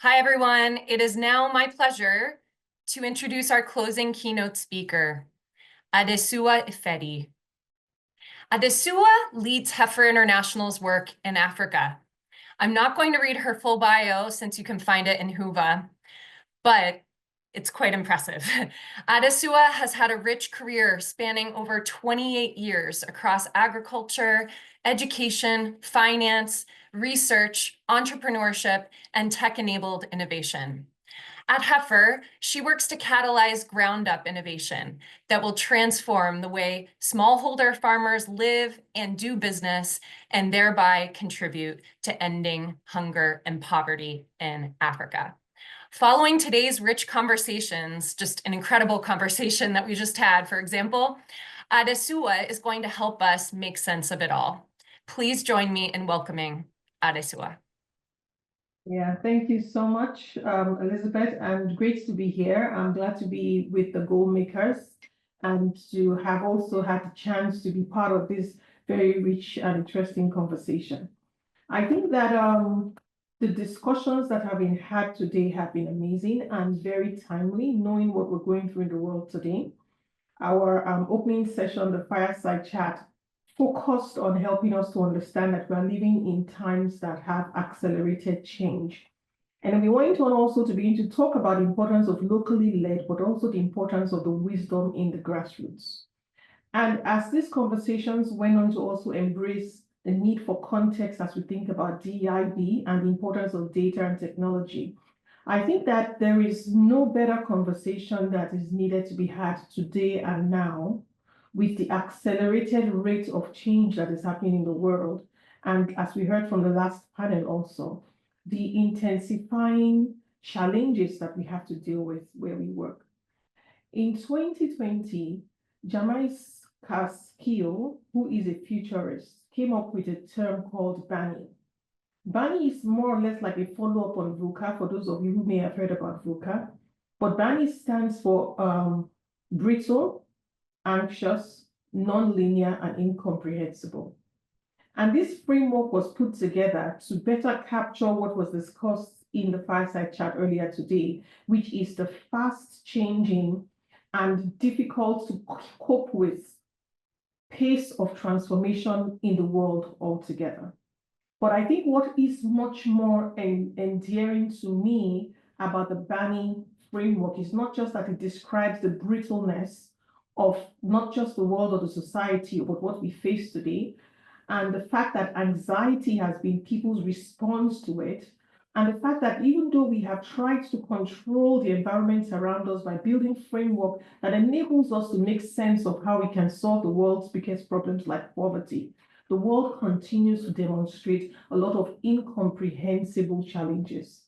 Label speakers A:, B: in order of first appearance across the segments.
A: Hi, everyone. It is now my pleasure to introduce our closing keynote speaker, Adesuwa Ifedi. Adesuwa leads Heifer International's work in Africa. I'm not going to read her full bio since you can find it in Hoover, but it's quite impressive. Adesuwa has had a rich career spanning over 28 years across agriculture, education, finance, research, entrepreneurship, and tech-enabled innovation. At Heifer, she works to catalyze ground-up innovation that will transform the way smallholder farmers live and do business, and thereby contribute to ending hunger and poverty in Africa. Following today's rich conversations, just an incredible conversation that we just had, for example, Adesuwa is going to help us make sense of it all. Please join me in welcoming Adesuwa.
B: Yeah, thank you so much, Elizabeth, and great to be here. I'm glad to be with the Goalmakers and to have also had the chance to be part of this very rich and interesting conversation. I think that the discussions that have been had today have been amazing and very timely, knowing what we're going through in the world today. Our opening session, the fireside chat, focused on helping us to understand that we are living in times that have accelerated change. And we went on also to begin to talk about the importance of locally led, but also the importance of the wisdom in the grassroots. And as these conversations went on to also embrace the need for context as we think about DEIB and the importance of data and technology, I think that there is no better conversation that is needed to be had today and now with the accelerated rate of change that is happening in the world. And as we heard from the last panel also, the intensifying challenges that we have to deal with where we work. In 2020, Jamais Caskil, who is a futurist, came up with a term called BANI. BANI is more or less like a follow-up on VUCA, for those of you who may have heard about VUCA. But BANI stands for brittle, anxious, non-linear, and incomprehensible. And this framework was put together to better capture what was discussed in the fireside chat earlier today, which is the fast-changing and difficult to cope with pace of transformation in the world altogether. But I think what is much more endearing to me about the BANI framework is not just that it describes the brittleness of not just the world or the society, but what we face today, and the fact that anxiety has been people's response to it, and the fact that even though we have tried to control the environment around us by building framework that enables us to make sense of how we can solve the world's biggest problems like poverty, the world continues to demonstrate a lot of incomprehensible challenges.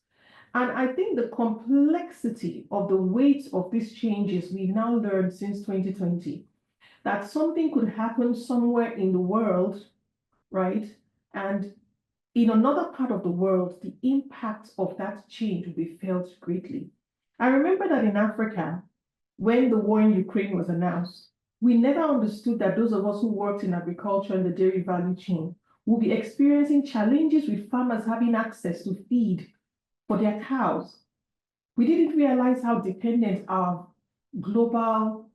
B: And I think the complexity of the weight of these changes we've now learned since 2020, that something could happen somewhere in the world, right? And in another part of the world, the impact of that change will be felt greatly. I remember that in Africa, when the war in Ukraine was announced, we never understood that those of us who worked in agriculture and the dairy value chain will be experiencing challenges with farmers having access to feed for their cows. We didn't realize how dependent our global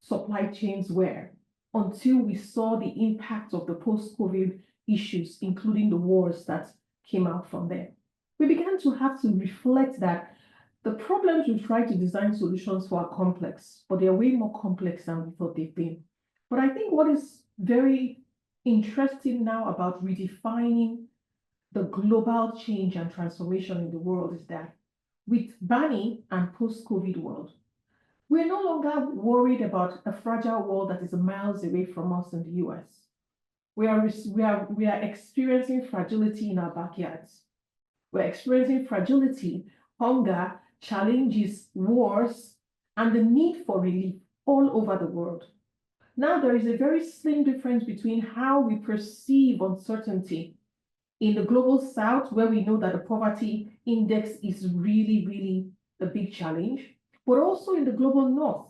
B: supply chains were until we saw the impact of the post-COVID issues, including the wars that came out from there. We began to have to reflect that the problems we try to design solutions for are complex, but they're way more complex than we thought they've been. But I think what is very interesting now about redefining the global change and transformation in the world is that with BANI and post-COVID world, we're no longer worried about a fragile world that is miles away from us in the US. We are experiencing fragility in our backyards. We're experiencing fragility, hunger, challenges, wars, and the need for relief all over the world. Now, there is a very slim difference between how we perceive uncertainty in the global south, where we know that the poverty index is really, really a big challenge, but also in the global north,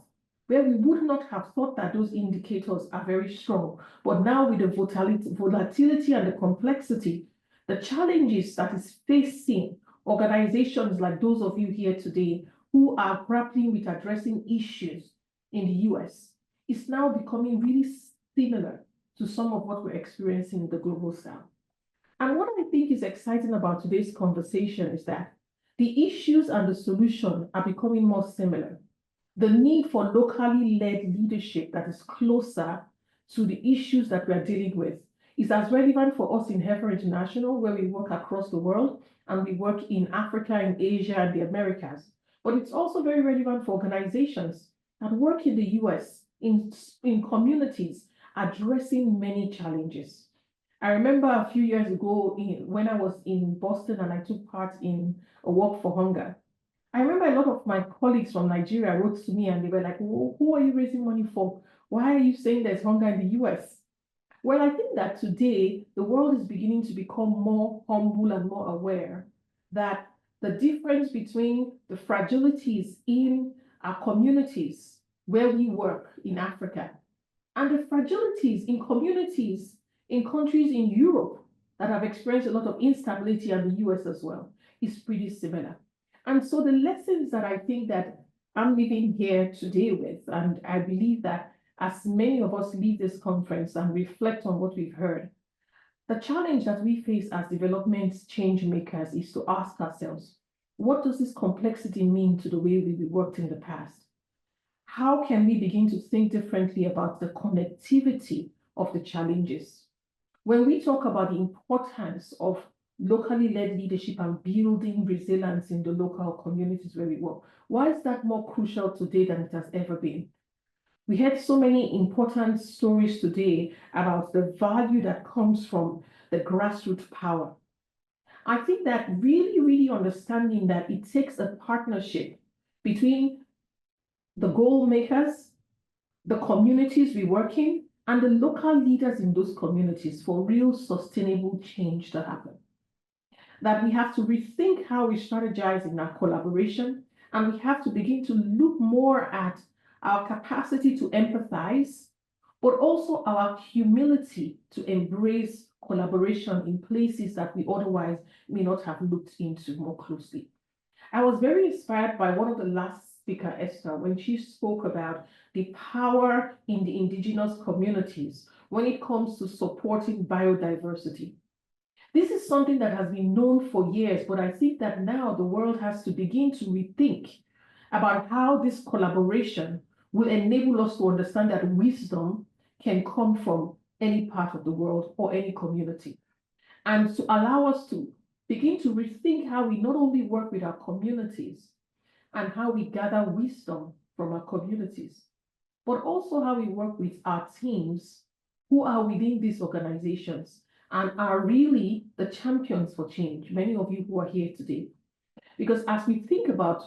B: where we would not have thought that those indicators are very strong. But now with the volatility and the complexity, the challenges that is facing organizations like those of you here today who are grappling with addressing issues in the US is now becoming really similar to some of what we're experiencing in the global south. And what I think is exciting about today's conversation is that the issues and the solution are becoming more similar. The need for locally led leadership that is closer to the issues that we are dealing with is as relevant for us in Heifer International, where we work across the world, and we work in Africa, in Asia, and the Americas. But it's also very relevant for organizations that work in the US, in communities, addressing many challenges. I remember a few years ago when I was in Boston and I took part in a walk for hunger. I remember a lot of my colleagues from Nigeria wrote to me and they were like, who are you raising money for? Why are you saying there's hunger in the US? Well, I think that today the world is beginning to become more humble and more aware that the difference between the fragilities in our communities where we work in Africa and the fragilities in communities in countries in Europe that have experienced a lot of instability, and the US as well, is pretty similar. And so the lessons that I think that I'm leaving here today with, and I believe that as many of us leave this conference and reflect on what we've heard, the challenge that we face as development change makers is to ask ourselves, what does this complexity mean to the way we worked in the past? How can we begin to think differently about the connectivity of the challenges? When we talk about the importance of locally led leadership and building resilience in the local communities where we work, why is that more crucial today than it has ever been? We had so many important stories today about the value that comes from the grassroots power. I think that really understanding that it takes a partnership between the goal makers, the communities we work in, and the local leaders in those communities for real sustainable change to happen. That we have to rethink how we strategize in our collaboration, and we have to begin to look more at our capacity to empathize, but also our humility to embrace collaboration in places that we otherwise may not have looked into more closely. I was very inspired by one of the last speaker, Esther, when she spoke about the power in the indigenous communities when it comes to supporting biodiversity. This is something that has been known for years, but I think that now the world has to begin to rethink about how this collaboration will enable us to understand that wisdom can come from any part of the world or any community, and to allow us to begin to rethink how we not only work with our communities and how we gather wisdom from our communities, but also how we work with our teams who are within these organizations and are really the champions for change, many of you who are here today. Because as we think about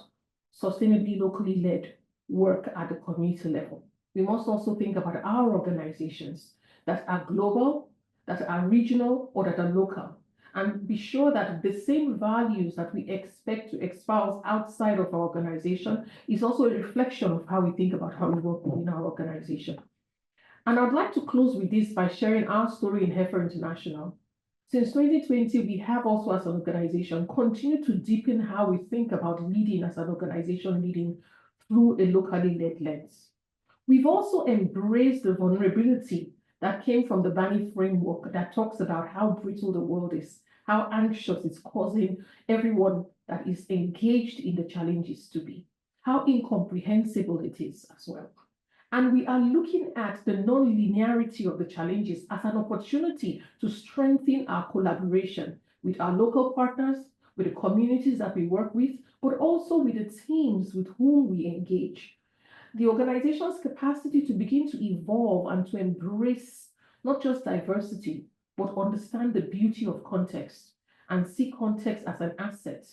B: sustainably locally led work at the community level, we must also think about our organizations that are global, that are regional, or that are local, and be sure that the same values that we expect to espouse outside of our organization is also a reflection of how we think about how we work within our organization. And I'd like to close with this by sharing our story in Heifer International. Since 2020, we have also as an organization continued to deepen how we think about leading as an organization, leading through a locally led lens. We've also embraced the vulnerability that came from the Bani framework that talks about how brittle the world is, how anxious it's causing everyone that is engaged in the challenges to be, how incomprehensible it is as well. And we are looking at the non-linearity of the challenges as an opportunity to strengthen our collaboration with our local partners, with the communities that we work with, but also with the teams with whom we engage. The organization's capacity to begin to evolve and to embrace not just diversity, but understand the beauty of context and see context as an asset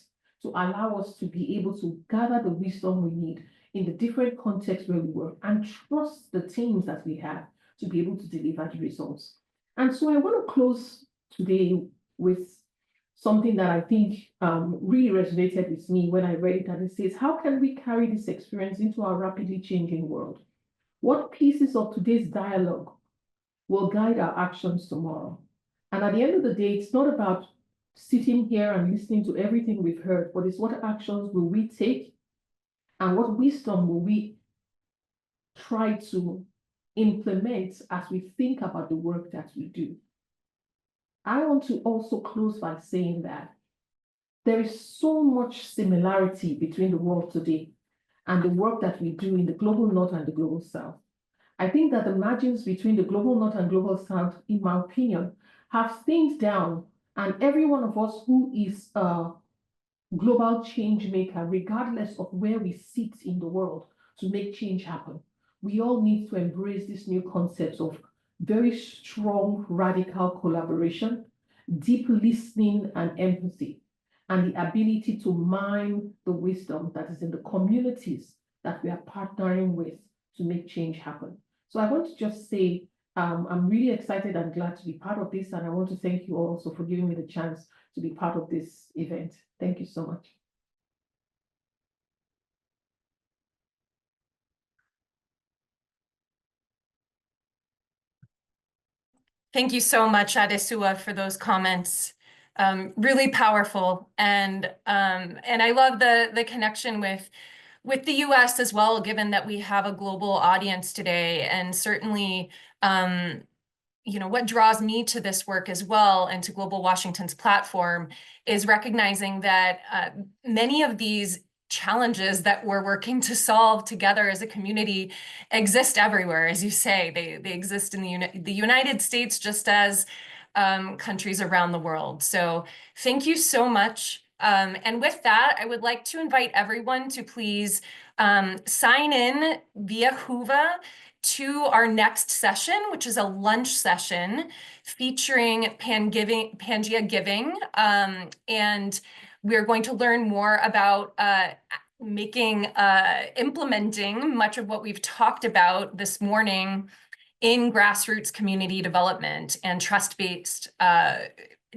B: to allow us to be able to gather the wisdom we need in the different contexts where we work and trust the teams that we have to be able to deliver the results. And so I want to close today with something that I think really resonated with me when I read it, and it says, how can we carry this experience into our rapidly changing world? What pieces of today's dialogue will guide our actions tomorrow? And at the end of the day, it's not about sitting here and listening to everything we've heard, but it's what actions will we take and what wisdom will we try to implement as we think about the work that we do. I want to also close by saying that there is so much similarity between the world today and the work that we do in the global north and the global south. I think that the margins between the global north and global south, in my opinion, have thinned down, and every one of us who is a global change maker, regardless of where we sit in the world to make change happen, we all need to embrace this new concept of very strong, radical collaboration, deep listening and empathy, and the ability to mine the wisdom that is in the communities that we are partnering with to make change happen. So I want to just say, I'm really excited and glad to be part of this, and I want to thank you also for giving me the chance to be part of this event. Thank you so much.
A: Thank you so much, Adesuwa, for those comments. Really powerful, and I love the connection with the U.S. as well, given that we have a global audience today, and certainly, what draws me to this work as well and to Global Washington's platform is recognizing that many of these challenges that we're working to solve together as a community exist everywhere, as you say. They exist in the United States just as countries around the world. So thank you so much. And with that, I would like to invite everyone to please sign in via Whova to our next session, which is a lunch session featuring Pangea Giving. And we're going to learn more about implementing much of what we've talked about this morning in grassroots community development and trust-based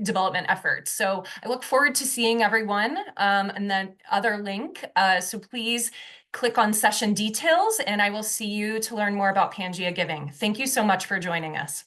A: development efforts. So I look forward to seeing everyone and then other link. So please click on session details, and I will see you to learn more about Pangea Giving. Thank you so much for joining us.